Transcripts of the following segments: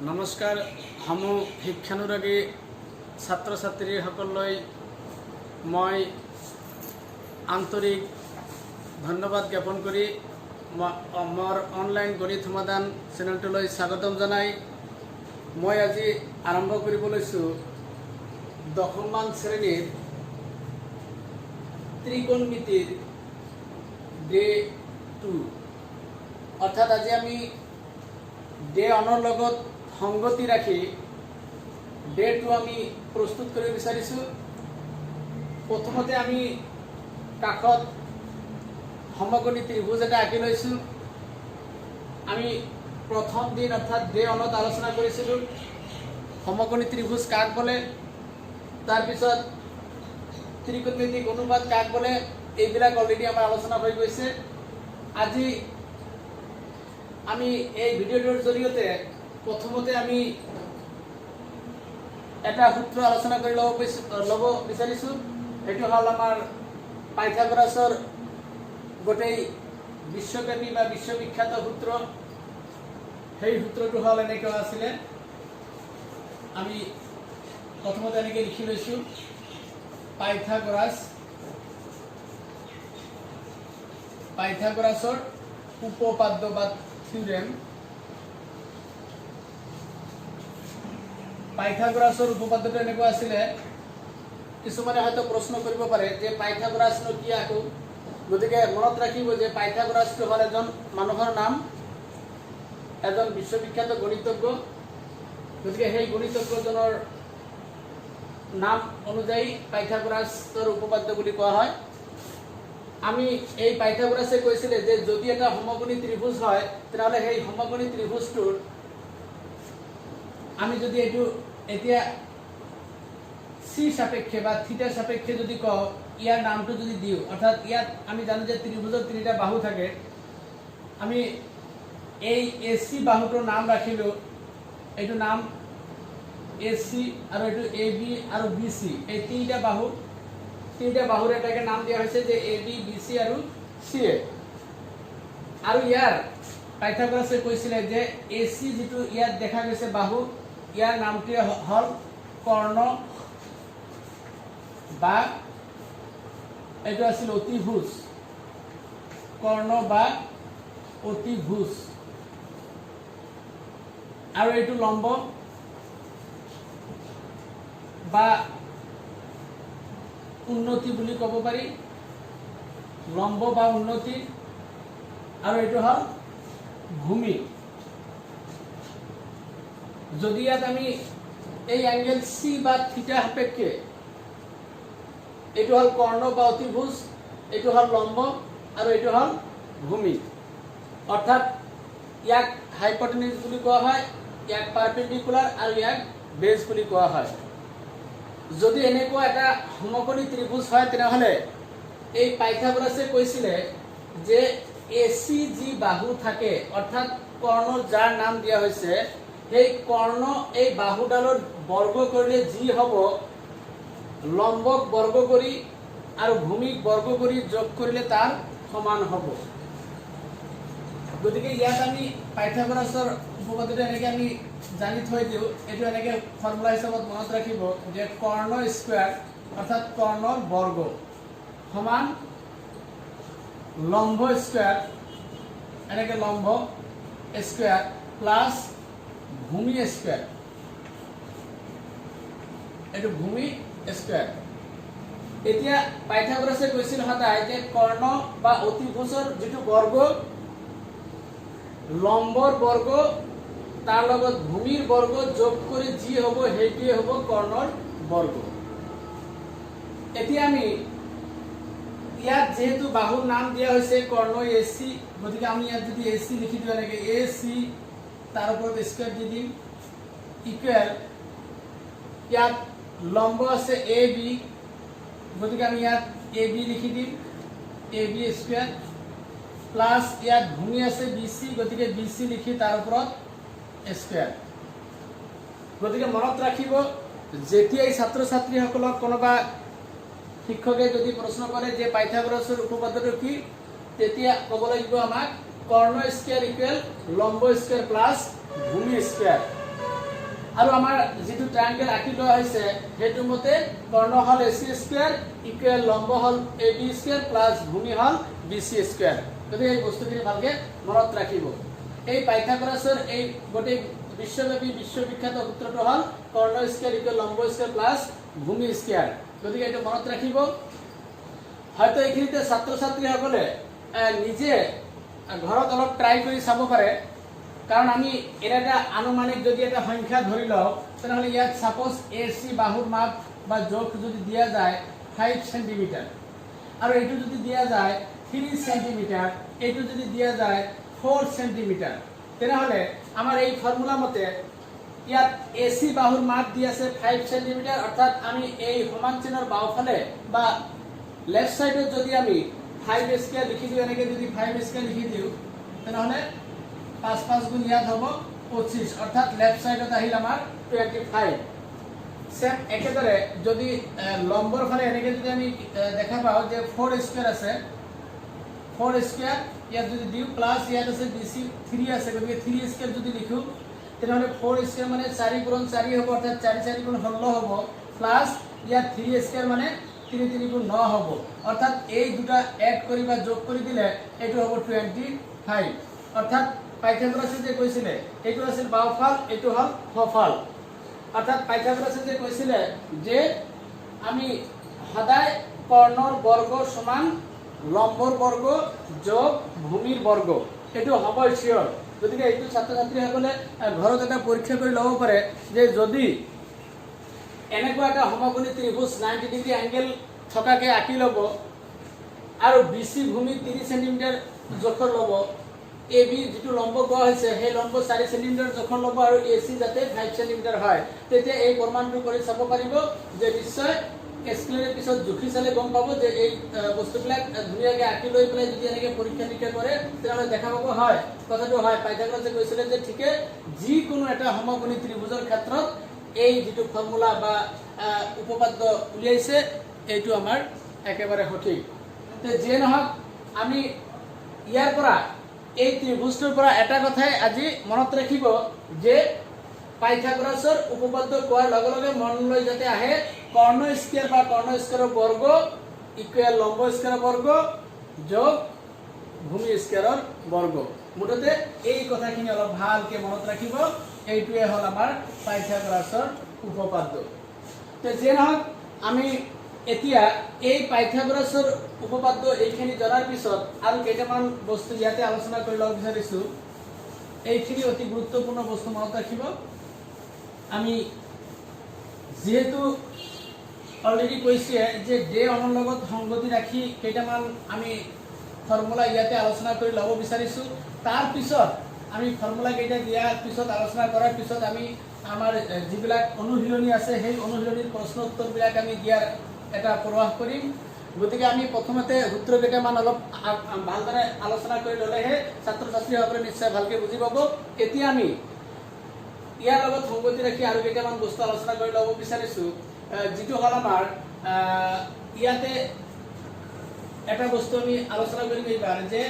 নমস্কাৰ সমূহ শিক্ষানুৰাগী ছাত্ৰ ছাত্ৰীসকললৈ মই আন্তৰিক ধন্যবাদ জ্ঞাপন কৰি মোৰ অনলাইন গণিত সমাধান চেনেলটোলৈ স্বাগতম জনাই মই আজি আৰম্ভ কৰিব লৈছোঁ দশমমান শ্ৰেণীৰ ত্ৰিকোণমিতিৰ ডে 2 অৰ্থাৎ আজি আমি ডে 1 লগত সংগতি ৰাখি ডে 2 আমি প্ৰস্তুত কৰিব বিচাৰিছো। প্ৰথমতে আমি কাষত সমকোণী ত্ৰিভুজ এটা আঁকি লৈছো। আমি প্ৰথম দিন অৰ্থাৎ ডে 1 ত আলোচনা কৰিছিলো সমকোণী ত্ৰিভুজ কাক বলে, তাৰ পিছত ত্ৰিকোণমিতিক অনুপাত কাক বলে, এইবিলাক অলৰেডি আমাৰ আলোচনা হৈ গৈছে। আজি আমি এই ভিডিওটোৰ জৰিয়তে প্ৰথমতে আমি এটা সূত্ৰ আলোচনা কৰি ল'ব বিচাৰিছো। সেইটো হ'ল আমাৰ পাইথাগোৰাছৰ গোটেই বিশ্বব্যাপী বা বিশ্ববিখ্যাত সূত্ৰ। সেই সূত্ৰটো হ'ল এনেকৈ আছিলে, আমি প্ৰথমতে এনেকৈ লিখি লৈছো পাইথাগোৰাছৰ উপপাদ্য বা থিওৰেম। পাইথাগোৰাছৰ উপপাদ্যটো এনেকুৱা আছিলে, কিছুমানে হয়তো প্ৰশ্ন কৰিব পাৰে যে পাইথাগোৰাছনো কি আকৌ। গতিকে মনত ৰাখিব যে পাইথাগোৰাছটো হ'ল এজন মানুহৰ নাম, এজন বিশ্ববিখ্যাত গণিতজ্ঞ। গতিকে সেই গণিতজ্ঞজনৰ নাম অনুযায়ী পাইথাগোৰাছৰ উপপাদ্য বুলি কোৱা হয়। আমি এই পাইথাগোৰাছে কৈছিলে যে যদি এটা সমকোণী ত্ৰিভুজ হয় তেনেহলে সেই সমকোণী ত্ৰিভুজটোৰ আমি যদি এইটো এতিয়া চি সাপেক্ষে বা থিটা সাপেক্ষে যদি কওঁ, ইয়াৰ নামটো যদি দিওঁ, অৰ্থাৎ ইয়াত আমি জানো যে ত্ৰিভুজৰ তিনিটা বাহু থাকে। আমি এই এচি বাহুটোৰ নাম ৰাখিলো, এইটো নাম এচি আৰু এইটো এ বি আৰু বি চি, এই তিনিটা বাহুৰ এটাকে নাম দিয়া হৈছে যে এ বি বি চি আৰু চি এ। আৰু ইয়াৰ পাইথাগোৰাছে কৈছিলে যে এচি যিটো ইয়াত দেখা গৈছে বাহু, ইয়াৰ নামটোৱে হ'ল কৰ্ণ বা এইটো আছিল অতিভুজ, কৰ্ণ বা অতিভুজ। আৰু এইটো লম্ব বা উন্নতি বুলি ক'ব পাৰি, লম্ব বা উন্নতি। আৰু এইটো হ'ল ভূমি। যদি ইয়াত আমি এই এংগেল চি বা থিটা সাপেক্ষে, এইটো হ'ল কৰ্ণ বা অতিভুজ, এইটো হ'ল লম্ব আৰু এইটো হ'ল ভূমি। অৰ্থাৎ ইয়াক হাইপটেনিউজ বুলি কোৱা হয়, ইয়াক পাৰপেণ্ডিকুলাৰ আৰু ইয়াক বেজ বুলি কোৱা হয়। যদি এনেকুৱা এটা সমকোণী ত্ৰিভুজ হয় তেনেহলে এই পাইথাগোৰাছে কৈছিলে যে এচি যি বাহু থাকে, অৰ্থাৎ কৰ্ণৰ যাৰ নাম দিয়া হৈছে, সেই কৰ্ণ এই বাহুডালত বৰ্গ কৰিলে যি হ'ব, লম্বক বৰ্গ কৰি আৰু ভূমিক বৰ্গ কৰি যোগ কৰিলে তাৰ সমান হ'ব। গতিকে ইয়াত আমি পাইথাগোৰাছৰ উপপাদ্যটো এনেকৈ আমি জানি থৈ দিওঁ। এইটো এনেকৈ ফৰ্মুলা হিচাপত মনত ৰাখিব যে কৰ্ণ স্কোৱাৰ অৰ্থাৎ কৰ্ণৰ বৰ্গ সমান লম্ব স্কোৱাৰ, এনেকৈ লম্ব স্কোৱাৰ প্লাছ ভূমি স্কোৱাৰ, এইটো ভূমি স্কোৱাৰ। এতিয়া পাইথাগোৰাছে কৈছিল সদায় যে কৰ্ণ বা অতিভুজৰ যিটো বৰ্গ, লম্বৰ বৰ্গ তাৰ লগত ভূমিৰ বৰ্গ যোগ কৰি যি হ'ব সেইটোৱে হ'ব কৰ্ণৰ বৰ্গ। এতিয়া আমি ইয়াত যিহেতু বাহুৰ নাম দিয়া হৈছে কৰ্ণ এ চি, গতিকে আমি ইয়াত যদি এ চি লিখি দিওঁ এনেকৈ এ চি, তাৰ ওপৰত স্কোৱাৰ দি দিম, ইকুৱেল ইয়াত লম্ব আছে এ বি, গতিকে আমি ইয়াত এ বি লিখি দিম, এ বি স্কোৱাৰ প্লাছ ইয়াত ভূমি আছে বি চি, গতিকে বি চি লিখি তাৰ ওপৰত স্কোৱাৰ। গতিকে মনত ৰাখিব, যেতিয়াই ছাত্ৰ ছাত্ৰীসকলক কোনোবা শিক্ষকে যদি প্ৰশ্ন কৰে যে পাইথাগোৰাছৰ উপপাদ্যটো কি, তেতিয়া ক'ব লাগিব আমাক কৰ্ণ স্কোৱাৰ ইকুৱেল লম্ব স্কোৱাৰ প্লাছ ভূমি স্কোৱাৰ। আৰু আমাৰ যেটো ট্ৰায়াঙ্গেল আঁকি লোৱা হৈছে হেতু মতে কৰ্ণ হল AC স্কয়াৰ ইকুৱেল লম্ব হল AB স্কয়াৰ প্লাস ভূমি হল BC স্কয়াৰ। গতিকে এই বস্তুখিনি ভালকে মনত ৰাখিব। এই পাইথাগোৰাছৰ এই গোটেই বিশ্বব্যাপী বিশ্ববিখ্যাত সূত্ৰটো হল কৰ্ণ স্কয়াৰ ইকুৱেল লম্ব স্কয়াৰ প্লাস ভূমি স্কয়াৰ। গতিকে এটা মনত ৰাখিব। হয়তো এইখিনিতে ছাত্ৰ ছাত্ৰীসকলে নিজে ঘৰত অলপ ট্ৰাই কৰি চাব পাৰে, কাৰণ আমি এটা আনুমানিক যদি এটা সংখ্যা ধৰি লওঁ তেনেহলে ইয়াত সাপোজ AC বাহুৰ মাপ বা জোখ যদি দিয়া যায় 5 সেন্টিমিটাৰ আৰু এইটো যদি দিয়া যায় 3 সেন্টিমিটাৰ, এইটো যদি দিয়া যায় 4 সেন্টিমিটাৰ, তেনেহলে আমাৰ এই ফৰ্মুলা মতে ইয়াত AC বাহুৰ মাপ দি আছে 5 সেন্টিমিটাৰ, অৰ্থাৎ আমি এই সমান চিহ্নৰ বাওফালে বা লেফট সাইডত যদি আমি 5 স্কয়াৰ লিখি দিও, এনেকে যদি 5 স্কয়াৰ লিখি দিও তেনেহলে 5 গুণ ইয়াত হ'ব 25, অৰ্থাৎ লেফট সাইডত আহিল আমাৰ 25। সেম একেদৰে যদি লম্বৰ ফালে এনেকে যদি আমি দেখা পাও যে 4 স্কয়াৰ আছে, 4 স্কয়াৰ ইয়াত যদি দিও প্লাস ইয়াত আছে BC 3 আছে, গতিকে 3 স্কয়াৰ যদি লিখো তেনেহলে 4 স্কয়াৰ মানে 4 গুণ 4 হ'ব, অৰ্থাৎ 4 গুণ 16 হ'ব, প্লাস ইয়াত 3 স্কয়াৰ মানে 3 গুণ 9 হ'ব, অৰ্থাৎ এই দুটা এড কৰি বা যোগ কৰি দিলে এটো হ'ব 25। অর্থাৎ পাইথাগোরাসে যে কৈছিলে এইটো আছিল বাওফাল, এইটো হল সফাল, অর্থাৎ পাইথাগোরাসে যে কৈছিলে যে আমি সদায় কৰ্ণৰ বৰ্গ সমান লম্বৰ বৰ্গ যোগ ভূমিৰ বৰ্গ, এইটো হ'ব শিওৰ। গতিকে এইটো ছাত্ৰ ছাত্ৰীসকলে ঘৰত এটা পৰীক্ষা কৰি ল'ব পাৰে যে যদি এনেকুৱা এটা সমকোণী ত্ৰিভুজ 90 ডিগ্ৰী এংগেল থকাকে আঁকি ল'ব আৰু BC ভূমি 30 সেন্টিমিটাৰ জোখৰ ল'ব, AB যেটো লম্ব কোৱা হৈছে সেই লম্ব 4 সেন্টিমিটাৰ জোখৰ ল'ব আৰু AC যাতে 5 সেন্টিমিটাৰ হয়, তেতিয়া এই প্ৰমাণটো কৰি চাব পাৰিব যে নিশ্চয় স্কেলেৰ পিছত জুখি চালে গম পাব যে এই বস্তুবিলাক ধুনীয়াকৈ আঁকি লৈ পেলাই যদি এনেকৈ পৰীক্ষা নিৰীক্ষা কৰে তেনেহ'লে দেখা পাব হয় কথাটো হয়। পাইথাগোৰাছে কৈছিলে যে ঠিকে যিকোনো এটা সমকোণী ত্ৰিভুজৰ ক্ষেত্ৰত এই যেটো ফৰ্মুলা বা উপপাদ্য উলিয়াইছে এইটো আমাৰ একেবাৰে সঠিক। তে যে নহওক আমি ইয়াৰ পৰা এই ত্ৰিভুজটোৰ পৰা এটা কথাই আজি মনত ৰাখিব যে পাইথাগোৰাছৰ উপপাদ্য কোৱাৰ লগে লগে মনলৈ যাতে আহে কৰ্ণ স্কয়াৰ বা কৰ্ণ স্কয়াৰৰ বৰ্গ ইকুৱেল লম্ব স্কয়াৰৰ বৰ্গ যোগ ভূমি স্কয়াৰৰ বৰ্গ। মুঠতে এই কথাখিনি অলপ ভালকে মনত ৰাখিব, এইটোৱে হল আমাৰ পাইথাগোৰাছৰ উপপাদ্য। তে যে নহওক আমি এতিয়া এই পাইথাগোৰাছৰ উপপাদ্য এইখিনি জনাৰ পিছত আৰু কেইটামান বস্তু ইয়াতে আলোচনা কৰি ল'ব বিচাৰিছো। এইখিনি অতি গুৰুত্বপূৰ্ণ বস্তু মনত ৰাখিব। আমি যেহেতু অলৰেডি কৈছে যে ডে অনৰ লগত সংগতি ৰাখি কেইটামান আমি ফৰ্মুলা ইয়াতে আলোচনা কৰি ল'ব বিচাৰিছো। তাৰ পিছত আমি ফৰ্মুলা কেইটা দিয়াৰ পিছত আলোচনা কৰাৰ পিছত আমি আমাৰ যিবিলাক অনুশীলনী আছে সেই অনুশীলনীৰ প্ৰশ্ন উত্তৰবিলাক আমি দিয়াৰ এটা প্ৰয়াস কৰিম। গতিকে আমি প্ৰথমতে সূত্ৰ কেইটামান অলপ ভালদৰে আলোচনা কৰি ল'লেহে ছাত্ৰ ছাত্ৰীসকলে নিশ্চয় ভালকে বুজি পাব। এতিয়া আমি ইয়াৰ লগত সংগতি ৰাখি আৰু কেইটামান বস্তু আলোচনা কৰি ল'ব বিচাৰিছো, যেটো হল আমাৰ ইয়াতে এটা বস্তু আমি আলোচনা কৰিম এইবাৰ যে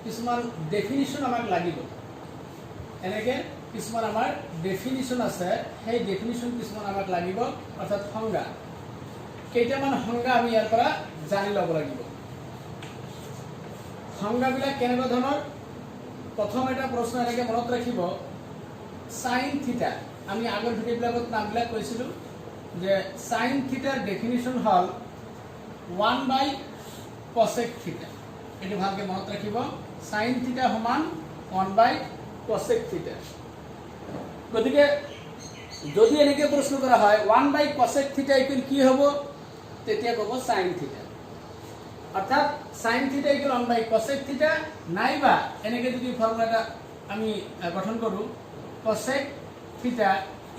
কিছুমান ডেফিনিশ্যন আমাক লাগিব। এনেকে কিছুমান আমাৰ ডেফিনিশ্যন আছে, সেই ডেফিনিশ্যন কিছুমান আমাক লাগিব, অৰ্থাৎ সংজ্ঞা। কেইটামান সংজ্ঞা আমি ইয়াৰ পৰা জানি ল'ব লাগিব। সংজ্ঞাবিলাক কেনেকুৱা ধৰণৰ? প্ৰথম এটা প্ৰশ্ন এনেকে মনত ৰাখিব, সাইন থিটা। আমি আগৰ ভিডিঅ'বিলাকত নামবিলাক কৈছিলো যে সাইন থিটাৰ ডেফিনিশ্যন হল 1/cosec থিটা। এটো ভালকে মনত ৰাখিব, সাইন থিটা সমান 1/cosec থিটা। গতিকে যদি এনেকে প্ৰশ্ন কৰা হয় 1/cosec থিটা ইকুৱেল কি হ'ব, তেতিয়া ক'ব সাইন থিটা। অর্থাৎ সাইন থিটা ইকুয়াল 1/cosec থিটা, নাইবা এনেকে যদি ফর্মুলাটা আমি গঠন করু cosec থিটা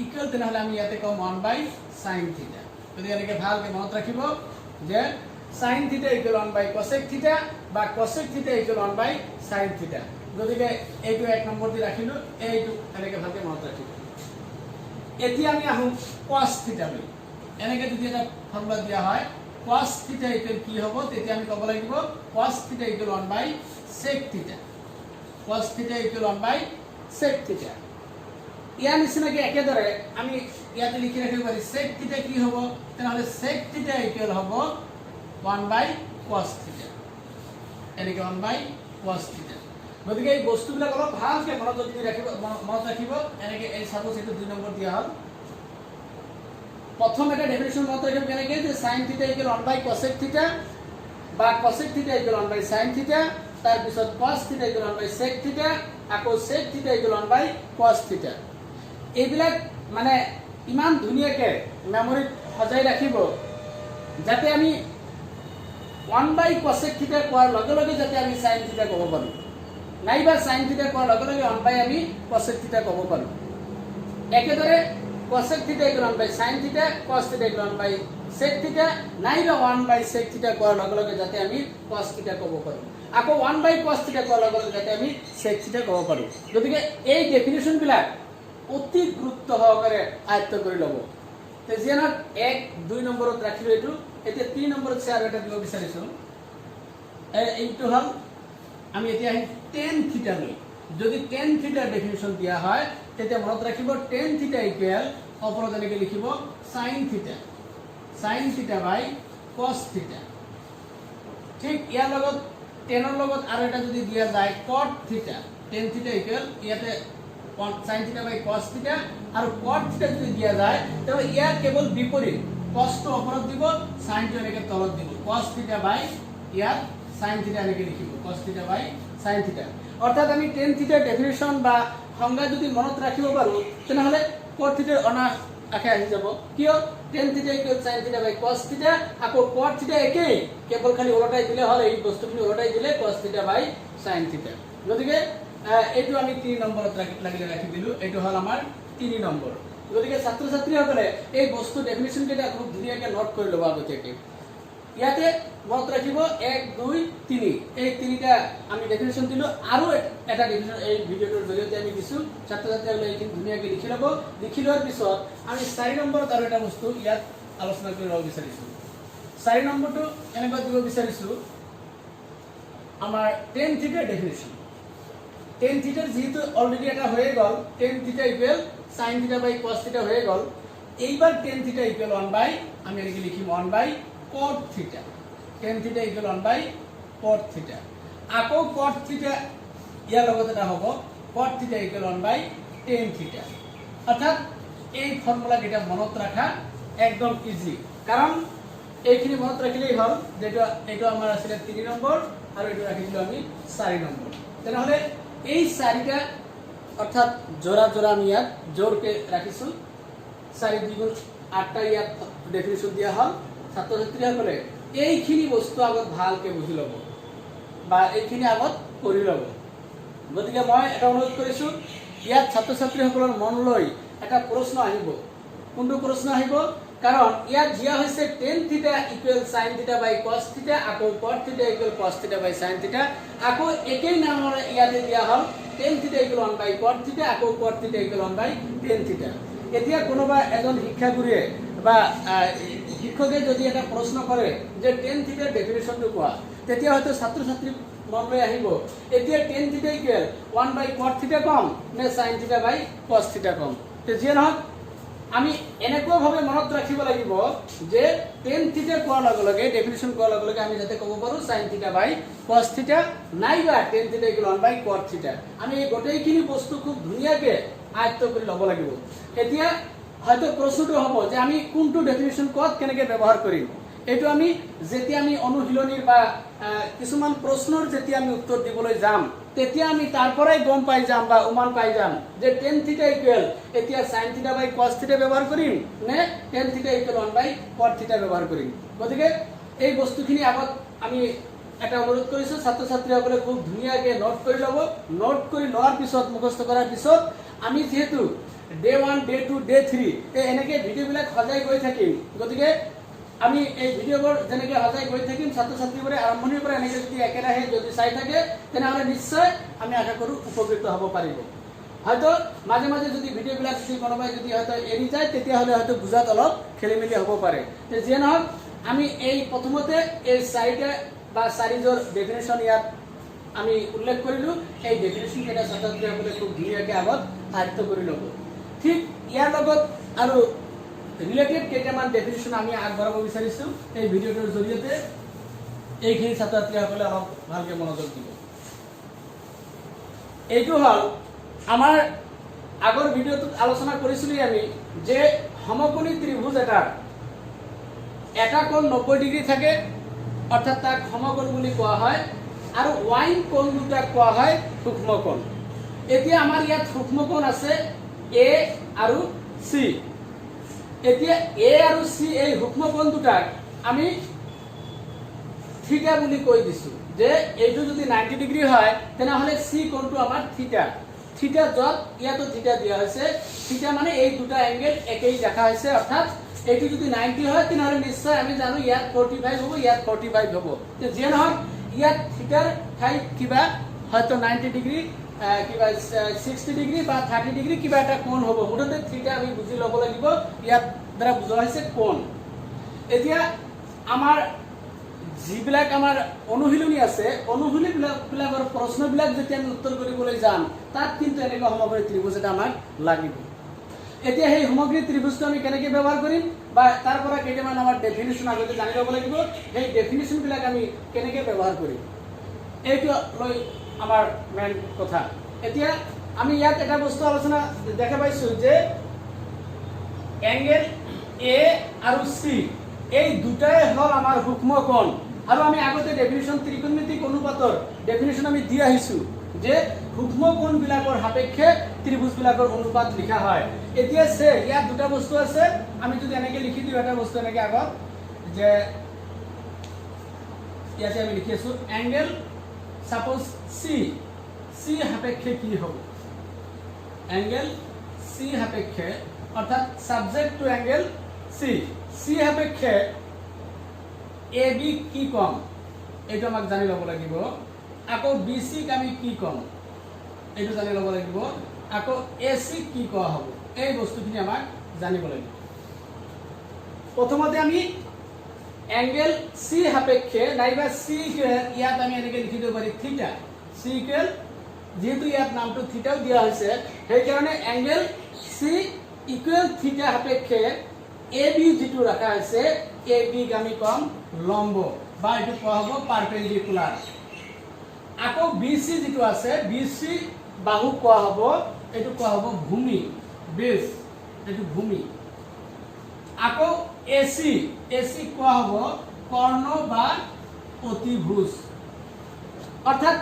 ইকুয়াল, তেনেহলে আমি ইয়াতে কম 1/sin থিটা। যদি এনেকে ভালকে মনত রাখিব যে sin থিটা ইকুয়াল 1/cosec থিটা বা cosec থিটা ইকুয়াল 1/sin থিটা। গতিকে এইটো এক নম্বৰ দি ৰাখিলো, এইটো এনেকে ভালকে মনত ৰাখিব। এতিয়া আমি আহো cos থিটা বুলি। এনেকে যদি এটা ফর্মুলা দিয়া হয় cos থিটা ইকুয়াল কি হ'ব, তেতিয়া আমি ক'ব লাগিব cos থিটা ইকুয়াল 1/sec থিটা। cos থিটা ইকুয়াল 1/sec থিটা। ইয়াৰ নিচিনাকৈ একেদৰে আমি ইয়াতে লিখি ৰাখিব পাৰি sec থিটা কি হ'ব তেনেহ'লে sec থিটা ইকুৱেল হ'ব 1/cos থিটা এনেকৈ 1/cos থিটা গতিকে এই বস্তুবিলাক অলপ ভালকৈ মনত ৰাখিব এনেকৈ এই সাপোজ এইটো 2 নম্বৰ দিয়া হ'ল প্ৰথম এটা ডেফিনেশ্যন মনত ৰাখিব কেনেকৈ যে sin থিটা ইকুৱেল 1/cosec থিটা বা cosec থিটা ইকুৱেল 1/sin থিটা তাৰপিছত cos থিটা ইকুৱেল 1/sec থিটা আকৌ sec থিটা ইকুৱেল 1/cos থিটা এইবিলাক মানে ইমান ধুনীয়াকৈ মেমৰিত সজাই ৰাখিব যাতে আমি 1/cosec থিটা কোৱাৰ লগে লগে যাতে আমি sin থিটা ক'ব পাৰোঁ নাইবা sin থিটা কোৱাৰ লগে লগে 1/ আমি cosec থিটা ক'ব পাৰোঁ একেদৰে cosec থিটা ইকুৱেল 1/sin থিটা cos থিটা ইকুৱেল 1/sec থিটা নাইবা 1/sec থিটা কোৱাৰ লগে লগে যাতে আমি cos থিটা ক'ব পাৰোঁ আকৌ 1/cos থিটা কোৱাৰ লগে লগে যাতে আমি sec থিটা ক'ব পাৰোঁ গতিকে এই ডেফিনেশ্যনবিলাক অতি গুৰুত্ব সহকাৰে আয়ত্ত কৰি ল'ব তেজিয়ানত 1 2 নম্বৰত ৰাখিলো এইটো এতিয়া 3 নম্বৰত আৰু এটা দিব বিচাৰিছো এইটো হ'ল আমি এতিয়া tan থিটা লৈ যদি tan থিটাৰ ডেফিনেশ্যন দিয়া হয় তেতিয়া মনত ৰাখিব tan থিটা ইকুৱেল ওপৰত এনেকৈ লিখিব sin থিটা বাই cos থিটা ঠিক ইয়াৰ লগত tan ৰ লগত আৰু এটা যদি দিয়া যায় cot থিটা tan থিটা ইকুৱেল ইয়াতে sin থিটা বাই cos থিটা আৰু cot থিটা যদি দিয়া যায় তেও ইয়াৰ কেৱল বিপৰীত cos টো ওপৰত দিব sin টো এনেকৈ তলত দিব cos থিটা বাই ইয়াৰ sin থিটা এনেকৈ লিখিব cos থিটা বাই sin থিটা অৰ্থাৎ আমি tan থিটাৰ ডেফিনেশ্যন বা সংজ্ঞা যদি মনত ৰাখিব পাৰো তেনেহলে cot থিটাৰ অনা আকে আহি যাব কিয় tan থিটা ইকুৱেল sin থিটা বাই cos থিটা আকৌ cot থিটা একেই কেৱল খালি ওলটাই দিলে হ'ল এই বস্তুখিনি ওলটাই দিলে cos থিটা বাই sin থিটা গতিকে এইটো আমি 3 নম্বৰত লাগিলে ৰাখি দিলো এইটো হ'ল আমাৰ 3 নম্বৰ গতিকে ছাত্ৰ ছাত্ৰীসকলে এই বস্তু ডেফিনেশ্যন কেইটা খুব ধুনীয়াকৈ নোট কৰি ল'ব আগতীয়াকৈ ইয়াতে মনত ৰাখিব 1 2 3 এই তিনিটা আমি ডেফিনেশ্যন দিলো আৰু এটা ডেফিনেশ্যন এই ভিডিঅ'টোৰ জৰিয়তে আমি দিছো ছাত্ৰ ছাত্ৰীসকলে এইখিনি ধুনীয়াকৈ লিখি ল'ব লিখি লোৱাৰ পিছত আমি 4 নম্বৰত আৰু এটা বস্তু ইয়াত আলোচনা কৰি ল'ব বিচাৰিছো 4 নম্বৰটো এনেকৈ দিব বিচাৰিছো আমাৰ tan থিটাৰ ডেফিনেশ্যন tan থিটাৰ যেহেতু অলৰেডি এটা হয়ে গল tan থিটা ইকুৱেল sin থিটা বাই cos থিটা হয়ে গল এইবাৰ tan থিটা ইকুৱেল 1/, আমি এনেকৈ লিখিম 1/cot থিটা tan থিটা ইকুৱেল 1/cot থিটা আকৌ cot থিটা ইয়াৰ লগত এটা হ'ব cot থিটা ইকুৱেল 1/tan থিটা অৰ্থাৎ এই ফৰ্মুলা কেইটা মনত ৰাখা একদম ইজি কাৰণ এইখিনি মনত ৰাখিলেই হ'ল যেটো এইটো আমাৰ আছিল 3 নম্বৰ আৰু এইটো ৰাখিছিলো আমি 4 নম্বৰ তেনেহলে এই চাৰিটা অৰ্থাৎ জোৰা জোৰা আমি ইয়াত জোৰকে ৰাখিছো 4 দ্বিগুণ 8টা ইয়াত ডেফিনেশ্যন দিয়া হ'ল ছাত্ৰ ছাত্ৰীসকলে এইখিনি বস্তু আগত ভালকৈ বুজি ল'ব বা এইখিনি আগত কৰি ল'ব গতিকে মই এটা অনুৰোধ কৰিছো ইয়াত ছাত্ৰ ছাত্ৰীসকলৰ মনলৈ এটা প্ৰশ্ন আহিব কোনটো প্ৰশ্ন আহিব কাৰণ ইয়াত দিয়া হৈছে tan থিটা ইকুৱেল sin থিটা বাই cos থিটা আকৌ cot থিটা ইকুৱেল cos থিটা বাই sin থিটা আকৌ একেই নামৰে ইয়াতে দিয়া হ'ল tan থিটা ইকুৱেল 1/cot থিটা আকৌ cot থিটা ইকুৱেল 1/tan থিটা এতিয়া কোনোবা এজন শিক্ষাগুৰুয়ে বা শিক্ষকে যদি এটা প্ৰশ্ন কৰে যে tan থিটাৰ ডেফিনেশ্যনটো কোৱা তেতিয়া হয়তো ছাত্ৰ ছাত্ৰী মনলৈ আহিব এতিয়া tan থিটা ইকুৱেল 1/cot থিটা কম নে sin থিটা বাই cos থিটা কম তে যিয়ে নহওক আমি এনেকুৱা ভাবে মনত ৰাখিব লাগিব যে tan থিটা কোৱাৰ লগে লগে ডেফিনেশ্যন কোৱাৰ লগে লগে আমি যাতে ক'ব পাৰো sin থিটা বাই cos থিটা নাইবা tan থিটা ইকুৱেল 1/cot থিটা আমি এই গোটেইখিনি বস্তু খুব ধুনীয়াকৈ আয়ত্ত কৰি ল'ব লাগিব এতিয়া হয়তো প্ৰশ্নটো হ'ব যে আমি কোনটো ডেফিনেশ্যন ক'ত কেনেকৈ ব্যৱহাৰ কৰিম এইটো আমি যেতিয়া আমি অনুশীলনীৰ বা কিছুমান প্ৰশ্নৰ যেতিয়া আমি উত্তৰ দিবলৈ যাম তেতিয়া আমি তাৰ পৰাই গম পাই যাম বা উমান পাই যাম যে tan থিটা ইকুৱেল এতিয়া sin থিটা বাই cos থিটা ব্যৱহাৰ কৰিম নে tan থিটা ইকুৱেল 1/cot থিটা ব্যৱহাৰ কৰিম গতিকে এই বস্তুখিনি আগত আমি এটা অনুৰোধ কৰিছো ছাত্ৰ ছাত্ৰীসকলে খুব ধুনীয়াকৈ নোট কৰি ল'ব নোট কৰি লোৱাৰ পিছত মুখস্থ কৰাৰ পিছত আমি যেহেতু ডে 1 ডে 2 ডে 3 এনেকৈ ভিডিঅ'বিলাক সজাই গৈ থাকিম গতিকে আমি এই ভিডিঅ'বোৰ যেনেকৈ সজাই গৈ থাকিম ছাত্ৰ ছাত্ৰীবোৰে আৰম্ভণিৰ পৰা এনেকৈ যদি একেৰাহে যদি চাই থাকে তেনেহ'লে নিশ্চয় আমি আশা কৰোঁ উপকৃত হ'ব পাৰিব হয়তো মাজে মাজে যদি ভিডিঅ'বিলাক যদি কোনোবাই যদি হয়তো এৰি যায় তেতিয়াহ'লে হয়তো বুজাত অলপ খেলিমেলি হ'ব পাৰে যিয়ে নহওক আমি এই প্ৰথমতে এই 4টা বা 4জোৰ ডেফিনেশ্যন ইয়াত আমি উল্লেখ কৰিলোঁ এই ডেফিনেশ্যন কেইটা ছাত্ৰ ছাত্ৰীসকলে খুব ধুনীয়াকৈ আগত আয়ত্ত কৰি ল'ব ইয়াৰ লগত আৰু ৰিলেটেড কেইটামান ডেফিনেশ্যন আমি আগবঢ়াব বিচাৰিছোঁ এই ভিডিঅ'টোৰ জৰিয়তে। এইখিনি ছাত্ৰ ছাত্ৰীসকলে অলপ ভালকৈ মনোযোগ দিব। এইটো হ'ল আমাৰ আগৰ ভিডিঅ'টোত আলোচনা কৰিছিলোঁ আমি যে সমকোণী ত্ৰিভুজ এটা কোণ 90 ডিগ্ৰী থাকে, অৰ্থাৎ তাক সমকোণ বুলি কোৱা হয়, আৰু ওৱাইন কোণ দুটাক কোৱা হয় সূক্ষ্মকোণ। এতিয়া আমাৰ ইয়াত সূক্ষ্মকোণ আছে এ আৰু চি। এতিয়া এ আৰু চি এই সূক্ষ্মকোণ দুটাক আমি থিটা বুলি কৈ দিছো যে এইটো যদি 90 ডিগ্ৰী হয় তেনেহলে চি কোণটো আমাৰ থিটা। থিটা যত ইয়াতো থিটা দিয়া হৈছে, থিটা মানে এই দুটা এংগেল একেই দেখা হৈছে, অৰ্থাৎ এইটো যদি 90 হয় তেনেহলে নিশ্চয় আমি জানো ইয়াত 45 হ'ব, ইয়াত 45 হ'ব। যে যে নহওক ইয়াত থিটাৰ ঠাইত কিবা হয়তো 90 ডিগ্ৰী, কিবা 60 ডিগ্ৰী বা 30 ডিগ্ৰী কিবা এটা কোণ হ'ব। মুঠতে থিটা আমি বুজি ল'ব লাগিব, ইয়াত দ্বাৰা বুজোৱা হৈছে কোণ। এতিয়া আমাৰ যিবিলাক আমাৰ অনুশীলনী আছে, অনুশীলনীবিলাকৰ প্ৰশ্নবিলাক যেতিয়া আমি উত্তৰ কৰিবলৈ যাম তাত কিন্তু এনেকুৱা সমগ্ৰ ত্ৰিভুজ এটা আমাক লাগিব। এতিয়া সেই সমগ্ৰ ত্ৰিভুজটো আমি কেনেকৈ ব্যৱহাৰ কৰিম বা তাৰ পৰা কেইটামান আমাৰ ডেফিনেশ্যন আগতে জানি ল'ব লাগিব। সেই ডেফিনেশ্যনবিলাক আমি কেনেকৈ ব্যৱহাৰ কৰিম এইটো লৈ আমাৰ মেইন কথা। এতিয়া আমি ইয়াত এটা বস্তু আলোচনা দেখা পাইছোঁ যে এংগেল এ আৰু চি এই দুটাই হ'ল আমাৰ সূক্ষ্মকোণ। আৰু আমি আগতে ডেফিনেশ্যন ত্ৰিকোণমিতিক অনুপাতৰ ডেফিনেশ্যন আমি দি আহিছোঁ যে সূক্ষ্মকোণবিলাকৰ সাপেক্ষে ত্ৰিভুজবিলাকৰ অনুপাত লিখা হয়। এতিয়া ইয়াত দুটা বস্তু আছে, আমি যদি এনেকৈ লিখি দিওঁ এটা বস্তু এনেকৈ আগত, যে ইয়াতে আমি লিখি আছোঁ এংগেল সাপোজ চি সাপেক্ষে কি হ'ব, এংগেল চি সাপেক্ষে অৰ্থাৎ সাবজেক্ট টু এংগেল চি সাপেক্ষে এ বি কি কম এইটো আমাক জানি ল'ব লাগিব। আকৌ বি চিক আমি কি কম এইটো জানি ল'ব লাগিব। আকৌ এ চিক কি কোৱা হ'ব এই বস্তুখিনি আমাক জানিব লাগিব। প্ৰথমতে আমি এংগেল চি সাপেক্ষে নাইবা চি ইয়াত আমি এনেকৈ লিখি দিব পাৰি থিটা। চি ইকুৱেল যেহেতু ইয়াত নামটো থিটাও দিয়া হৈছে সেইকাৰণে এংগেল চি ইকুৱেল থিটা সাপেক্ষে এ বি যিটো ৰাখা হৈছে এ বিক আমি কম লম্ব বা এইটো কোৱা হ'ব পাৰপেণ্ডিকুলাৰ। আকৌ বি চি যিটো আছে বি চি বাহু কোৱা হ'ব, এইটো কোৱা হ'ব ভূমি, বেছ, এইটো ভূমি। আকৌ এ চি কোৱা হ'ব কৰ্ণ বা অতিভুজ। অৰ্থাৎ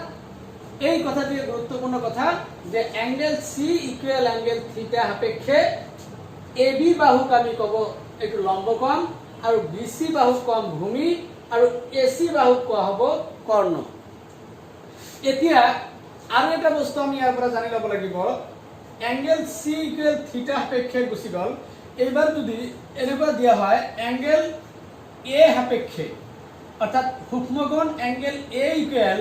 এই কথাটি গুৰুত্বপূৰ্ণ কথা যে এংগেল চি ইকুৱেল এংগেল থিটা সাপেক্ষে এ বি বাহুক আমি ক'ব এইটো লম্বকোণ, আৰু বি চি বাহুক কম ভূমি, আৰু এ চি বাহুক কোৱা হ'ব কৰ্ণ। এতিয়া আৰু এটা বস্তু আমি ইয়াৰ পৰা জানি ল'ব লাগিব, এংগেল চি ইকুৱেল থিটা সাপেক্ষে গুচি গ'ল। এইবাৰ যদি এনেকুৱা দিয়া হয় এংগেল এ সাপেক্ষে অৰ্থাৎ সূক্ষ্মকোণ এংগেল এ ইকুৱেল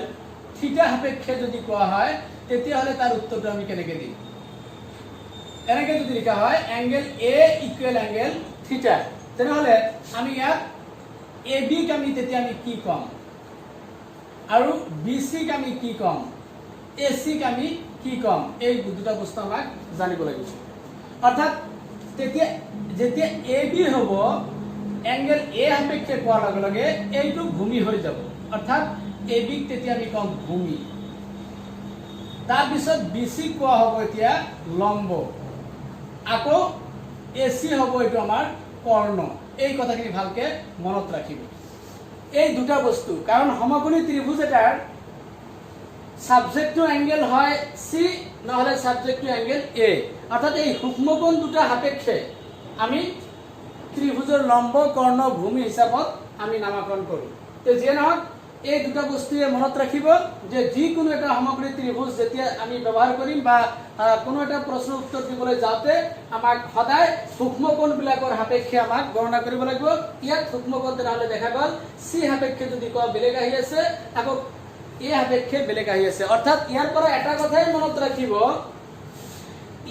থিটা সাপেক্ষে যদি কোৱা হয় তেতিয়াহ'লে তাৰ উত্তৰটো আমি কেনেকৈ দিম। এনেকৈ যদি লিখা হয় এংগেল এ ইকুৱেল এংগেল থিটা তেনেহ'লে আমি ইয়াত এ বিক আমি তেতিয়া আমি কি ক'ম, আৰু বি চিক আমি কি ক'ম, এ চিক আমি কি ক'ম, এই দুটা বস্তু আমাক জানিব লাগিব। অৰ্থাৎ তেতিয়া যেতিয়া এ বি হ'ব এংগেল এ সাপেক্ষে কোৱাৰ লগে লগে এইটো ভূমি হৈ যাব, অৰ্থাৎ এ বিক তেতিয়া আমি ক'ম ভূমি। তাৰপিছত বি চিক কোৱা হ'ব এতিয়া লম্ব, আকৌ এ চি হ'ব এইটো আমাৰ কৰ্ণ। এই কথাখিনি ভালকে মনত ৰাখিব। এই দুটা বস্তু কাৰণ সমকোণী ত্ৰিভুজ এটাৰ সাবজেক্ট টু এংগেল হয় চি নহ'লে সাবজেক্ট টু এংগেল এ, অৰ্থাৎ এই সূক্ষ্মকোণ দুটা সাপেক্ষে আমি ত্ৰিভুজৰ লম্ব কৰ্ণ ভূমি হিচাপত আমি নামাকৰণ কৰোঁ। যিয়ে নহওক এই দুটা বস্তুৱে মনত ৰাখিব যে যিকোনো এটা সমগ্ৰী ত্ৰিভুজ যেতিয়া আমি ব্যৱহাৰ কৰিম বা কোনো এটা প্ৰশ্ন উত্তৰ দিবলৈ যাওঁতে আমাক সদায় সূক্ষ্মকোণবিলাকৰ সাপেক্ষে আমাক গণনা কৰিব লাগিব। ইয়াত সূক্ষ্মকোণ তেনেহ'লে দেখা গ'ল চি সাপেক্ষে যদি কোৱা বেলেগ আহি আছে, আকৌ এ সাপেক্ষে বেলেগ আহি আছে। অৰ্থাৎ ইয়াৰ পৰা এটা কথাই মনত ৰাখিব,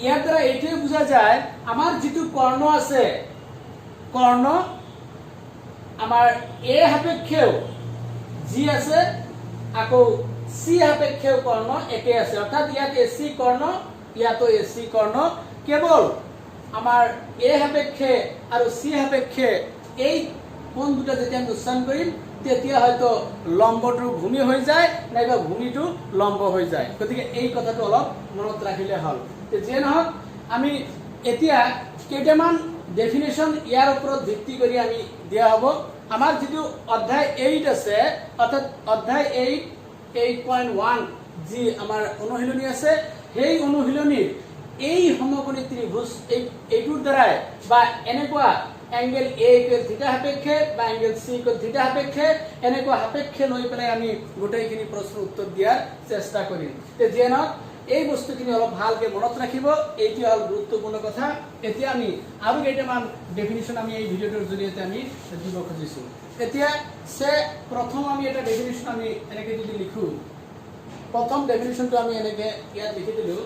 ইয়াৰ দ্বাৰা এইটোৱে বুজা যায় আমাৰ যিটো কৰ্ণ আছে কৰ্ণ আমাৰ এ সাপেক্ষেও যি আছে আকৌ চি সাপেক্ষেও কৰ্ণ একে আছে। অৰ্থাৎ ইয়াত এ চি কৰ্ণ ইয়াতো এ চি কৰ্ণ, কেৱল আমাৰ এ সাপেক্ষে আৰু চি সাপেক্ষে এই কোণ দুটা যেতিয়া আমি উচ্চাৰণ কৰিম তেতিয়া হয়তো লম্বটো ভূমি হৈ যায় নাইবা ভূমিটো লম্ব হৈ যায় গতিকে এই কথাটো অলপ মনত ৰাখিলে হ'ল যে নহওক আমি এতিয়া কেইটামান ডেফিনেশ্যন ইয়াৰ ওপৰত ভিত্তি কৰি আমি দিয়া হ'ব আমাৰ যেটো অধ্যায় 8 আছে অৰ্থাৎ অধ্যায় 8.1 যি আমাৰ অনুশীলনী আছে সেই অনুশীলনীৰ এই সমকোণী ত্ৰিভুজ এইটোৰ দ্বাৰাই বা এনেকুৱা এংগেল এ ইকুৱেল থিটা সাপেক্ষে বা এংগেল সি ইকুৱেল থিটা সাপেক্ষে এনেকুৱা সাপেক্ষে লৈ পেলাই আমি গোটেইখিনি প্ৰশ্ন উত্তৰ দিয়াৰ চেষ্টা কৰিম যে নহওক এই বস্তুখিনি অলপ ভালকে মনত ৰাখিব এইটো হল গুৰুত্বপূৰ্ণ কথা এতিয়া আমি আৰু কেইটামান ডেফিনিশ্যন আমি এই ভিডিঅটোৰ জৰিয়তে আমি দিব খুজিছো এতিয়া সে প্ৰথম আমি এটা ডেফিনিশ্যন আমি এনেকে যদি লিখো প্ৰথম ডেফিনিশ্যনটো আমি এনেকে ইয়াত লিখি দিলো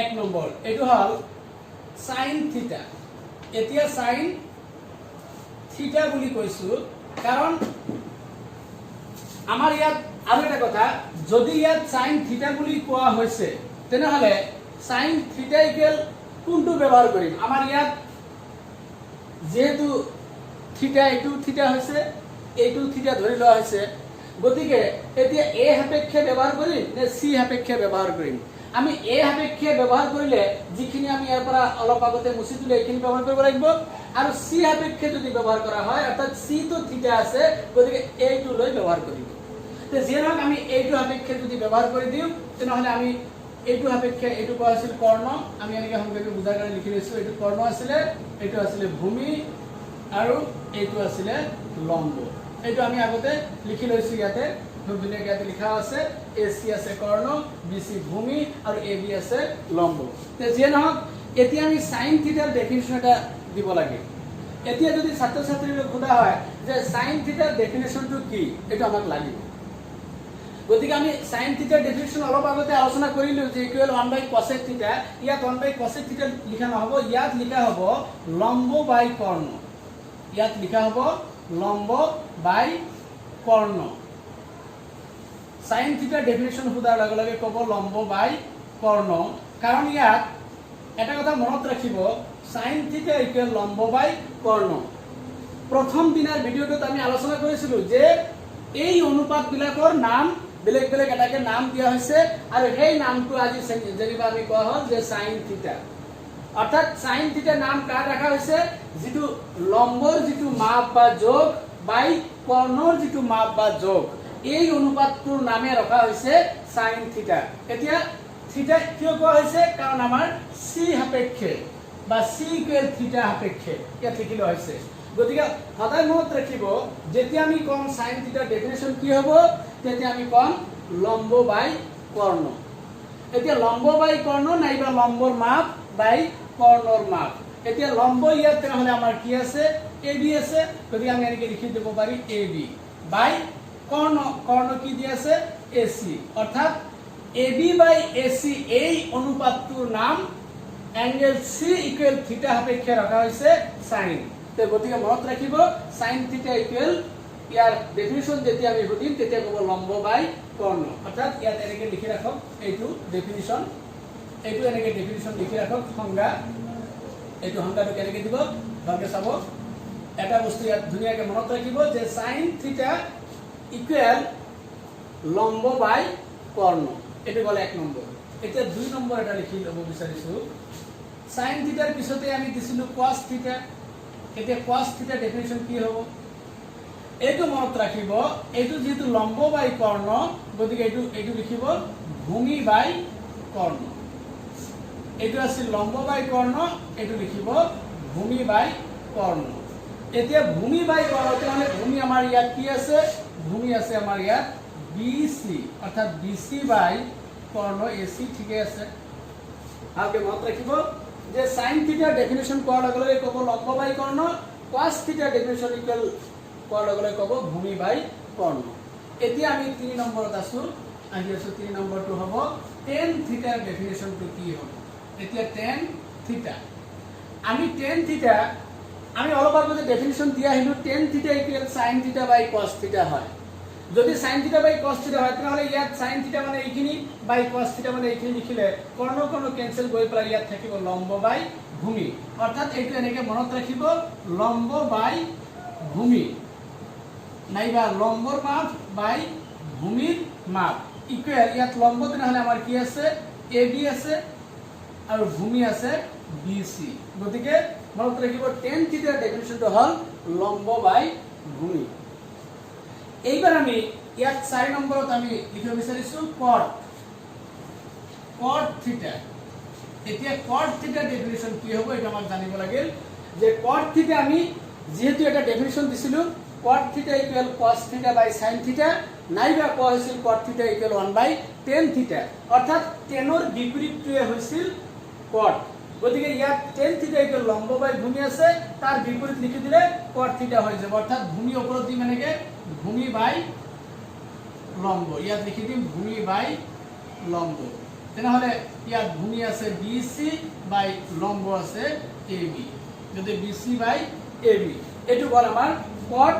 এক নম্বৰ এটো হল sin থিটা এতিয়া sin থিটা বুলি কৈছো কাৰণ আমাৰ ইয়াত আৰু এটা কথা যদি ইয়াত sin থিটা বুলি কোৱা হৈছে তেনেহলে sin থিটা ইকুৱেল কোনটো ব্যৱহাৰ কৰিম আমাৰ ইয়াত যেহেতু থিটা এইটো থিটা হৈছে এইটো থিটা ধৰি লোৱা হৈছে গতিকে এতিয়া a সাপেক্ষে ব্যৱহাৰ কৰিম নে c সাপেক্ষে ব্যৱহাৰ কৰিম আমি a সাপেক্ষে ব্যৱহাৰ কৰিলে যিখিনি আমি ইয়াৰ পৰা অলপ আগতে মুছি দিলে এইখিনি ব্যৱহাৰ কৰিব লাগিব আৰু c সাপেক্ষে যদি ব্যৱহাৰ কৰা হয় অৰ্থাৎ c তো থিটা আছে গতিকে এইটো লৈ ব্যৱহাৰ কৰিম তে যেনক আমি এইটো সাপেক্ষে যদি ব্যৱহাৰ কৰি দিও তেনেহলে আমি এইটো সাপেক্ষে এইটো কোৱা আছিল কৰ্ণ আমি এনেকৈ সংক্ষেপে বুজাৰ কাৰণে লিখি লৈছো এইটো কৰ্ণ আছিল এইটো আছিল ভূমি আৰু এইটো আছিল লম্ব এইটো আমি আগতে লিখি লৈছো ইয়াতে ধুনীয়াকৈ ইয়াতে লিখা আছে AC আছে কৰ্ণ BC ভূমি আৰু AB আছে লম্ব তে যে নহওক এতিয়া আমি sin থিটাৰ ডেফিনিশ্যন এটা দিব লাগে এতিয়া যদি ছাত্ৰ ছাত্ৰীক সোধা হয় যে sin থিটাৰ ডেফিনিশ্যনটো কি এটা আমাক লাগিব গতিকে আমি sin থিটাৰ ডেফিনিশ্যন অলপ আগতে আলোচনা কৰিলো যে ইকুৱেল 1/cosec থিটা ইয়াত 1/cosec থিটা লিখা নহব ইয়াত লিখা হ'ব লম্ব বাই কৰ্ণ ইয়াত লিখা হ'ব লম্ব বাই কৰ্ণ sin থিটা ডেফিনিশ্যন সোধাৰ লগে লগে ক'ব লম্ব বাই কৰ্ণ কাৰণ ইয়াত এটা কথা মনত ৰাখিব sin থিটা ইকুৱেল লম্ব বাই কৰ্ণ প্ৰথম দিনৰ ভিডিঅটোত আমি আলোচনা কৰিছিলো যে এই অনুপাত বিলাকৰ নাম বেলেগ বেলেগ এটাকে নাম দিয়া হৈছে আৰু সেই নামটো আজি যেনিবা আমি কোৱা হ'ল যে sin থিটা অৰ্থাৎ sin থিটা নাম কাৰ ৰাখা হৈছে যেটো লম্বৰ যেটো মাপ বা যোগ বাই কৰ্ণৰ যেটো মাপ বা যোগ এই অনুপাতটোৰ নামে ৰখা হৈছে sin থিটা এতিয়া থিটা কিয় কোৱা হৈছে কাৰণ আমাৰ c সাপেক্ষে বা c ইকুৱেল থিটা সাপেক্ষে ইয়াত লিখিলো হৈছে গতিকে সদায় মনত ৰাখিব যেতিয়া আমি কম sin থিটাৰ ডেফিনিশ্যন কি হ'ব তেতিয়া আমি কম লম্ব বাই কৰ্ণ এতিয়া লম্ব বাই কৰ্ণ নাইবা লম্বৰ মাপ বাই কৰ্ণৰ মাপ এতিয়া লম্ব ইয়াত তেনেহলে আমাৰ কি আছে AB আছে গতিকে আমি এনেকৈ লিখি দিব পাৰি AB বাই কৰ্ণ কৰ্ণ কি দি আছে AC অৰ্থাৎ AB বাই AC এই অনুপাতটোৰ নাম এংগেল C ইকুৱেল থিটা সাপেক্ষে ৰখা হৈছে sin তে গতিকে মনত ৰাখিব sin থিটা ইকুৱেল ইয়াৰ ডেফিনিশ্যন যেতিয়া আমি বুজিম তেতিয়া ক'ব লম্ব বাই কৰ্ণ অৰ্থাৎ ইয়াত এনেকৈ লিখি ৰাখক এইটো ডেফিনিশ্যন এইটো এনেকৈ ডেফিনিশ্যন লিখি ৰাখক সংজ্ঞা এইটো সংজ্ঞাটো কেনেকৈ দিব ভালকৈ চাব এটা বস্তু ইয়াত ধুনীয়াকৈ মনত ৰাখিব যে sin থিটা ইকুৱেল লম্ব বাই কৰ্ণ এটো গলে এক নম্বৰ এতিয়া দুই নম্বৰ এটা লিখি লব বিচাৰিছো sin থিটাৰ পিছতে আমি দিছিলো cos থিটা এতিয়া cos থিটা ডেফিনিশ্যন কি হ'ব এইটো মনত ৰাখিব এইটো যেহেতু লম্ব বাই কৰ্ণ গতিকে এইটো লিখিব ভূমি বাই কৰ্ণ এইটো আছিল লম্ব বাই কৰ্ণ এইটো লিখিব ভূমি বাই কৰ্ণ এতিয়া ভূমি বাই কৰ্ণ মানে ভূমি আমাৰ ইয়াত কি আছে ভূমি আছে আমাৰ ইয়াত BC অৰ্থাৎ BC বাই কৰ্ণ AC ঠিকে আছে আগে মনত ৰাখিব যে sin থিটা ডেফিনিশ্যন কোৱাৰ লগে লগে ক'ব লম্ব বাই কৰ্ণ cos থিটা ডেফিনিশ্যন ইকুৱেল কোৱাৰ লগে লগে ক'ব ভূমি বাই কৰ্ণ এতিয়া আমি 3 নম্বৰত আছো আহি আছো 3 নম্বৰটো হ'ব tan থিটাৰ ডেফিনিশ্যনটো কি হ'ব এতিয়া tan থিটা আমি tan থিটা আমি অলপ আগতে ডেফিনিশ্যন দিয়া আহিলো tan থিটা ইকুৱেল sin থিটা বাই cos থিটা হয় যদি sin থিটা বাই cos থিটা হয় তাহলে ইয়াত sin থিটা মানে এইখিনি বাই cos থিটা মানে এইখিনি লিখিলে কৰ্ণ কেনসেল গৈ পেলাই ইয়াত থাকিব লম্ব বাই ভূমি অৰ্থাৎ এইটো এনেকে মনত ৰাখিব লম্ব বাই ভূমি নাইবা লম্বৰ মাপ বাই ভূমিৰ মাপ ইকুৱেল ইয়াত লম্ব তেনেহলে আমাৰ কি আছে AB আছে আৰু ভূমি আছে BC গতিকে মনত ৰাখিব tan থিটাৰ ডেফিনিশনটো হল লম্ব বাই ভূমি এইবাৰ আমি ইয়াত 4 নম্বৰত আমি লিখিব বিচাৰিছো cot থিটা এতিয়া cot থিটাৰ ডেফিনিশন কি হ'ব এটা আমাক জানিব লাগিল যে cot থিটা আমি যেহেতু এটা ডেফিনিশন দিছিলো cot থিটা ইকুৱেল cos থিটা বাই sin থিটা নাইবা কোৱা হৈছিল cot থিটা ইকুৱেল 1 বাই tan থিটা অৰ্থাৎ tan ৰ বিপৰীতটোৱে হৈছিল cot গতিকে ইয়াত tan থিটা ইকুৱেল লম্ব বাই ভূমি আছে তাৰ বিপৰীত লিখি দিলে cot থিটা হৈ যাব অৰ্থাৎ ভূমি ওপৰত দি মানেকে ভূমি বাই লম্ব ইয়াত লিখি দিম ভূমি বাই লম্ব তেনেহলে ইয়াত ভূমি আছে BC বাই লম্ব আছে AB যদি BC বাই AB এটো হল আমাৰ cot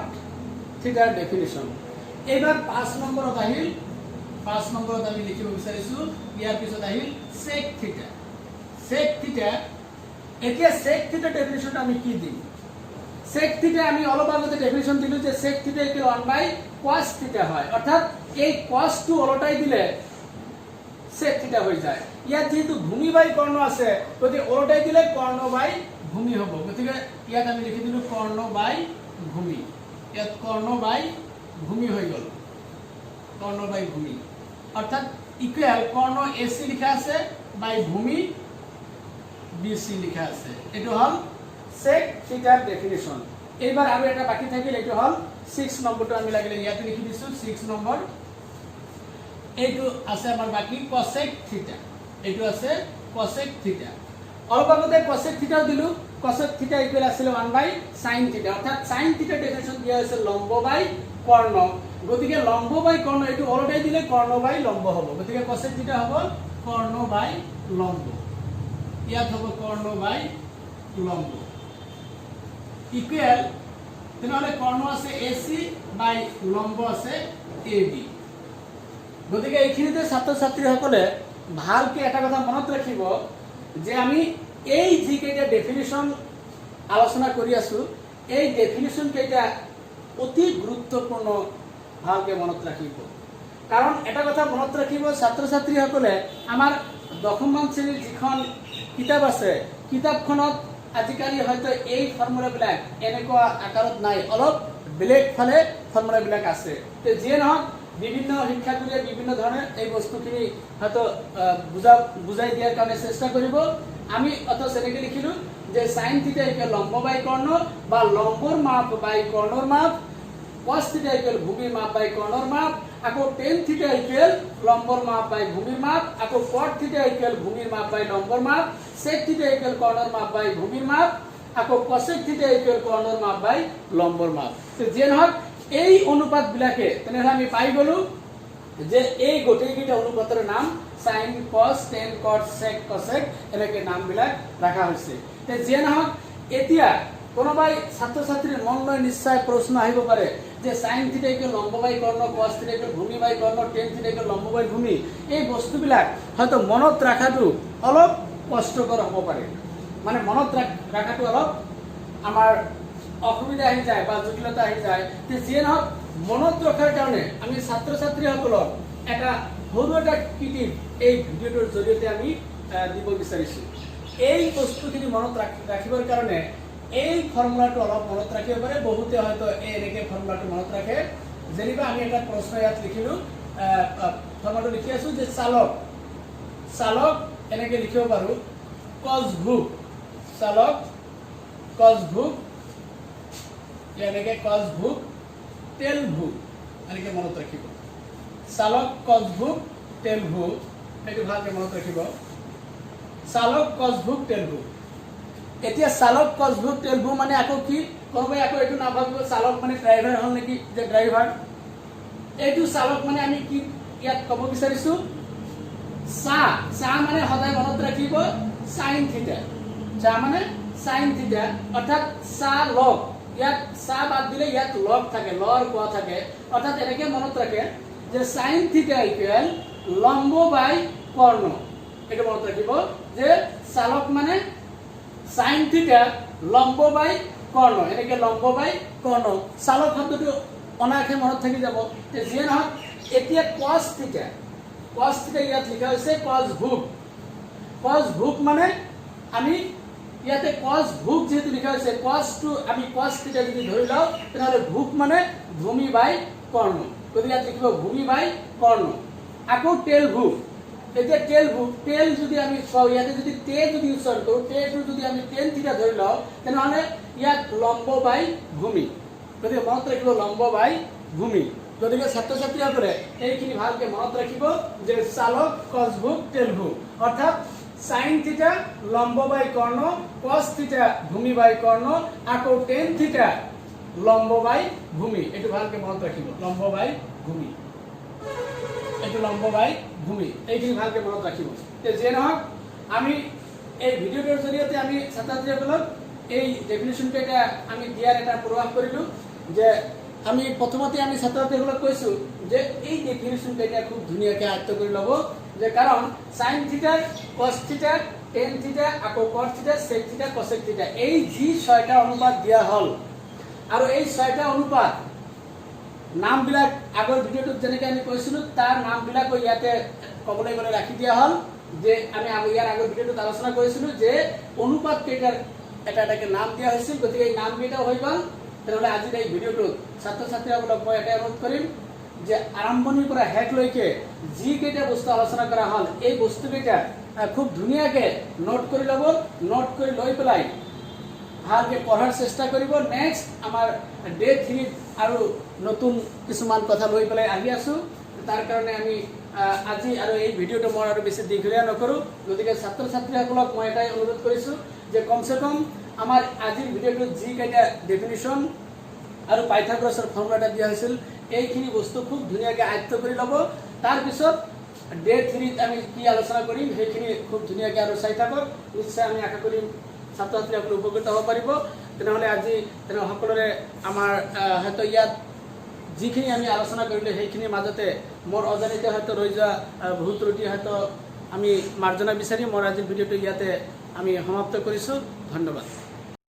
থিটাৰ ডেফিনিশন এবাৰ 5 নম্বৰত আহিল 5 নম্বৰত আমি লিখিব বিচাৰিছো ইয়াৰ পিছত আহিল sec থিটা এতিয়া sec থিটা ডেফিনিশন আমি কি দিম sec থিটা আমি অলপ আগতে ডেফিনিশন দিলো যে sec থিটা ইকুৱেল 1 বাই cos থিটা হয় অৰ্থাৎ এই cos টো ওলটাই দিলে sec থিটা হৈ যায় ইয়াত যেহেতু ভূমি বাই কৰ্ণ আছে গতিকে ওলটাই দিলে কৰ্ণ বাই ভূমি হ'ব গতিকে ইয়াত আমি লিখি দিলো কৰ্ণ বাই ভূমি ইয়াত কৰ্ণ বাই ভূমি হৈ গল কৰ্ণ বাই ভূমি অৰ্থাৎ ইকুৱেল কৰ্ণ AC লিখা আছে বাই ভূমি BC লিখা আছে এটো হল sec থিটাৰ ডেফিনিশন এইবাৰ আৰু এটা বাকি থাকিল এটো হল 6 নম্বৰটো আমি লাগিলে ইয়াতে লিখি দিছো 6 নম্বৰ এইটো আছে আমাৰ বাকি cosec থিটা এইটো আছে cosec থিটা অলপ আগতে cosec থিটা দিলু cosec থিটা ইকুৱেল আছিল 1 বাই sin থিটা অৰ্থাৎ sin থিটা ডেফিনিশন দিয়া হৈছে লম্ব বাই কৰ্ণ গতিকে লম্ব বাই কৰ্ণ এটো অলটাই দিলে কৰ্ণ বাই লম্ব হ'ব গতিকে cosec থিটা হ'ব কৰ্ণ বাই লম্ব ইয়াত হ'ব কৰ্ণ বাই লম্ব ইকুৱেল তেনেহলে কৰ্ণ আছে AC বাই লম্ব আছে AB গতিকে এইখিনিতে ছাত্ৰ ছাত্ৰীসকলে ভালকে এটা কথা মনত ৰাখিব যে আমি এই যি কেইটা ডেফিনিশন আলোচনা কৰি আছো এই ডেফিনিশন কেইটা অতি গুৰুত্বপূৰ্ণ ভালকে মনত ৰাখিব কাৰণ এটা কথা মনত ৰাখিব ছাত্ৰ ছাত্ৰীসকলে আমাৰ দশমমান শ্ৰেণীৰ যিখন কিতাপ আছে কিতাপখনত আজিকালি হয়তো এই ফৰ্মুলাবিলাক এনেকুৱা আকাৰত নাই অলপ বেলেগ ফালে ফৰ্মুলাবিলাক আছে তে যিয়ে নহওক বিভিন্ন শিক্ষাৰ্থীয়ে বিভিন্ন ধৰণে এই বস্তুখিনি হয়তো বুজাই দিয়াৰ কাৰণে চেষ্টা কৰিব আমি অথচ এনেকে লিখিলো যে sin থিটা ইকুৱেল লম্ব বাই কৰ্ণ বা লম্বৰ মাপ বাই কৰ্ণৰ মাপ cos থিটা ইকুৱেল ভূমিৰ মাপ বাই কৰ্ণৰ মাপ আকৌ tan থিটা ইকুৱেল লম্বৰ মাপ বাই ভূমিৰ মাপ আকৌ cot থিটা ইকুৱেল ভূমিৰ মাপ বাই লম্বৰ মাপ sec থিটা ইকুৱেল কৰ্ণৰ মাপ বাই ভূমিৰ মাপ আকৌ cosec থিটা ইকুৱেল কৰ্ণৰ মাপ বাই লম্বৰ মাপ তো যে নহওক এই অনুপাত বিলাকে তেনেহলে আমি পাই গলো যে এই গোটেইকেইটা অনুপাতৰ নাম sin cos tan cot sec cosec এনেকে নাম বিলাক ৰাখা হৈছে তে যে নহওক এতিয়া কোনোবাই ছাত্ৰ ছাত্ৰীৰ মনলৈ নিশ্চয় প্ৰশ্ন আহিব পাৰে যে sin থিটা ইকুৱেল লম্ব বাই কৰ্ণ cos থিটা ইকুৱেল ভূমি বাই কৰ্ণ tan থিটা ইকুৱেল লম্ব বাই ভূমি এই বস্তুবিলাক হয়তো মনত ৰাখাটো অলপ কষ্টকৰ হ'ব পাৰে মানে মনত ৰাখাটো অলপ আমাৰ অসুবিধা আহি যায় বা জটিলতা আহি যায় তে যে নহওক মনত ৰখাৰ কাৰণে আমি ছাত্ৰ ছাত্ৰীসকলক এটা সৰু এটা কিটিপ এই ভিডিঅ'টোৰ জৰিয়তে আমি দিব বিচাৰিছো এই বস্তুখিনি মনত ৰাখিবৰ কাৰণে এই ফৰ্মুলাটো অলপ মনত ৰাখিব পাৰে বহুতে হয়তো এই এনেকে ফৰ্মুলাটো মনত ৰাখে যেনিবা আমি এটা প্ৰশ্ন ইয়াত লিখিলো ফৰ্মুলাটো লিখি আছো যে চালক এনেকে লিখিব পাৰো cos ভোগ চালক cos ভোগ এনেকে cos ভোগ টেল ভোগ এনেকে মনত ৰাখিব চালক cos ভোগ টেল ভোগ এইটো ভালকে মনত ৰাখিব চালক cos ভোগ টেল ভোগ এতিয়া চালক cos ভোগ টেল ভোগ মানে আকৌ কি কোনোবাই আকৌ এইটো না ভাবিব চালক মানে ড্ৰাইভাৰ হল নেকি যে ড্ৰাইভাৰ এইটো চালক মানে আমি কি ইয়াত ক'ব বিচাৰিছো সা মানে সদায় মনত ৰাখিব sin থিটা সা মানে sin থিটা অৰ্থাৎ চালক ইয়াত সা বাদ দিলে ইয়াত লগ থাকে, লৰ কোৱা থাকে, অৰ্থাৎ এনেকে মনত ৰাখে যে sin থিটা ইকুৱেল লম্ব বাই কৰ্ণ। এটা মনত ৰাখিব যে চালক মানে sin থিটা লম্ব বাই কৰ্ণ, এনেকে লম্ব বাই কৰ্ণ। চালক শব্দটো অনায়াসে মনত থাকি যাব। যিয়ে নহওক এতিয়া cos থিটা ইয়াত লিখা হৈছে cos ভোগ। cos ভোগ মানে আমি ইয়াতে cos ভোগ যেহেতু লিখা হৈছে, cos টো আমি cos থিটা যদি ধৰি লওঁ তেনেহ'লে ভোগ মানে ভূমি বাই কৰ্ণ, গতিকে ইয়াত লিখিব ভূমি বাই কৰ্ণ। আকৌ টেল ভোগ, এতিয়া টেল ভোগ, টেল যদি আমি চাওঁ ইয়াতে যদি টে যদি উচ্চাৰণ কৰোঁ, টেটো যদি আমি টেন থিটা ধৰি লওঁ তেনেহ'লে ইয়াত লম্ব বাই ভূমি, গতিকে মনত ৰাখিব লম্ব বাই ভূমি। গতিকে ছাত্ৰ ছাত্ৰীসকলে এইখিনি ভালকে মনত ৰাখিব যে চালক cos ভোগ টেল ভোগ, অৰ্থাৎ sin থিটা লম্ব বাই কৰ্ণ, cos থিটা ভূমি বাই কৰ্ণ, আকৌ tan থিটা লম্ব বাই ভূমি। এইটো ভালকে মনত ৰাখিব, লম্ব বাই ভূমি, এইটো লম্ব বাই ভূমি, এইখিনি ভালকে মনত ৰাখিব। যে নহওক আমি এই ভিডিঅ'টোৰ জৰিয়তে আমি ছাত্ৰ ছাত্ৰীসকলক এই ডেফিনেশ্যনটো এটা আমি দিয়াৰ এটা প্ৰয়াস কৰিলোঁ। যে আমি প্ৰথমতে আমি ছাত্ৰ ছাত্ৰীসকলক কৈছোঁ যে এই ডেফিনেশ্যনটো এতিয়া খুব ধুনীয়াকৈ আয়ত্ত কৰি ল'ব, যে কাৰণ sin থিটা cos থিটা tan থিটা আকৌ cos থিটা sec থিটা cosec থিটা এই যি 6টা অনুপাত দিয়া হ'ল, আৰু এই 6টা অনুপাত নামবিলাক আগৰ ভিডিঅ'টোত যেনেকৈ আমি কৈছিলোঁ তাৰ নামবিলাকো ইয়াতে ক'বলৈ গ'লে ৰাখি দিয়া হ'ল। যে আমি ইয়াৰ আগৰ ভিডিঅ'টোত আলোচনা কৰিছিলোঁ যে অনুপাত কেইটাৰ এটা এটাকে নাম দিয়া হৈছিল, গতিকে এই নামকেইটাও হৈ গ'ল। তেনেহ'লে আজিৰ এই ভিডিঅ'টোত ছাত্ৰ ছাত্ৰীসকলক মই এটাই অনুৰোধ কৰিম যে আৰম্ভণিৰ পৰা শেষলৈকে যিকেইটা বস্তু আলোচনা কৰা হ'ল এই বস্তুকেইটা খুব ধুনীয়াকৈ নোট কৰি ল'ব, নোট কৰি লৈ পেলাই ভালকৈ পঢ়াৰ চেষ্টা কৰিব। নেক্সট আমাৰ ডে 3 আৰু নতুন কিছুমান কথা লৈ পেলাই আহি আছোঁ। তাৰ কাৰণে আমি আজি আৰু এই ভিডিঅ'টো মই আৰু বেছি দীঘলীয়া নকৰোঁ, গতিকে ছাত্ৰ ছাত্ৰীসকলক মই এটাই অনুৰোধ কৰিছোঁ যে কমচে কম আমাৰ আজিৰ ভিডিঅ'টোত যিকেইটা ডেফিনেশ্যন আৰু পাইথাগোৰাছৰ ফৰ্মুলা দিয়া হৈছিল এইখিনি বস্তু খুব ধুনীয়াকৈ আয়ত্ত কৰি ল'ব। তাৰপিছত ডে 3ত আমি কি আলোচনা কৰিম সেইখিনি খুব ধুনীয়াকৈ আৰু চাই থাকক। নিশ্চয় আমি আশা কৰিম ছাত্ৰ ছাত্ৰীসকলে উপকৃত হ'ব পাৰিব। তেনেহ'লে আজি সকলোৰে আমাৰ হয়তো ইয়াত যিখিনি আমি আলোচনা কৰিলোঁ সেইখিনিৰ মাজতে মোৰ অজানিতে হয়তো ৰৈ যোৱা বহুত ত্ৰুটি হয়তো আমি মাৰ্জনা বিচাৰি মোৰ আজিৰ ভিডিঅ'টো ইয়াতে আমি সমাপ্ত কৰিছোঁ। ধন্যবাদ।